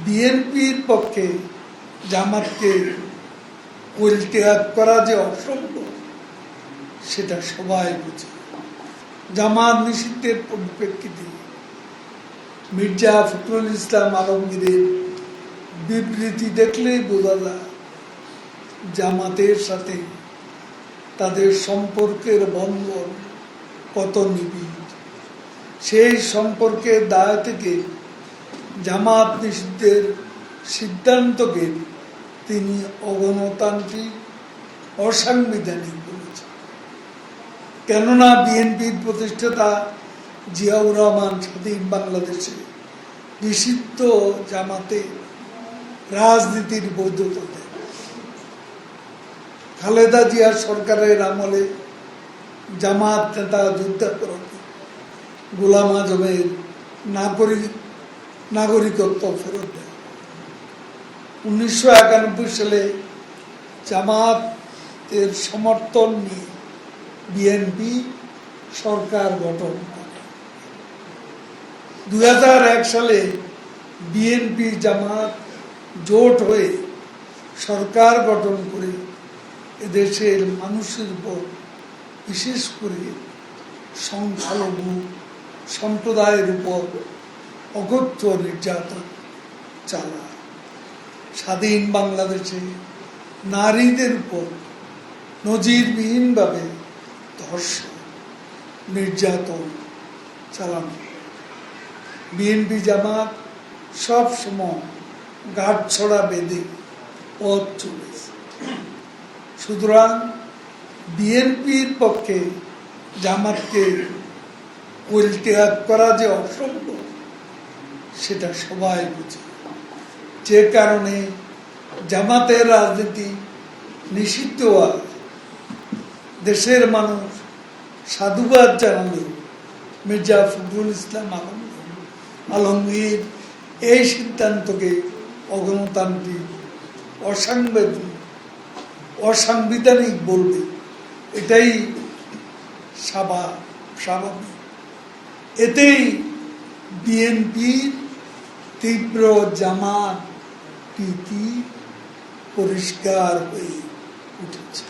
বিএনপির পক্ষে জামাতকে ইলতিহাদ করা যে অসম্ভব সেটা সবাই বুঝে। জামাত নিষিদ্ধের পরিপ্রেক্ষিতে মির্জা ফখরুল ইসলাম আলমগীরের বিবৃতি দেখলেই বোঝা যায় জামাতের সাথে তাদের সম্পর্কের বন্ধন কত নিবিড়। সেই সম্পর্কের দায় থেকে জামাত নিষিদ্ধের সিদ্ধান্তকে তিনি অগণতান্ত্রিক, অসাংবিধানিক বলেছেন। কেননা বিএনপির প্রতিষ্ঠাতা জিয়াউর রহমান স্বাধীন বাংলাদেশে নিষিদ্ধ জামাতে রাজনীতির বৈধতা দেন। খালেদা জিয়ার সরকারের আমলে জামাত নেতা যুদ্ধাপরাধী গোলাম আজমের নাগরিকত্ব ফেরত দেন। 1991 সালে জামাতের সমর্থন নিয়ে বিএনপি সরকার গঠন করে। 2001 সালে বিএনপি জামাত জোট হয়ে সরকার গঠন করে এদেশের মানুষের উপর, বিশেষ করে সংখ্যালঘু সম্প্রদায়ের উপর অকথ্য নির্যাতন চালায়। স্বাধীন বাংলাদেশে নারীদের উপর নজিরবিহীনভাবে ধর্ষণ, নির্যাতন চালানো। বিএনপি জামাত সব সময় গাঁটছড়া বেঁধে পথ চলেছে। সুতরাং বিএনপির পক্ষে জামাতকে ইলতিহাদ করা যে অসম্ভব সেটা সবাই বুঝে। যে কারণে জামাতের রাজনীতি নিষিদ্ধ হওয়ার দেশের মানুষ সাধুবাদ জানালেও মির্জা ফখরুল ইসলাম আলমগীর এই সিদ্ধান্তকে অগণতান্ত্রিক, অসাংবিধানিক বলবে, এটাই স্বাভাবিক। এতেই বিএনপির তীব্র জামাত প্রীতি পরিষ্কার হয়ে উঠেছে।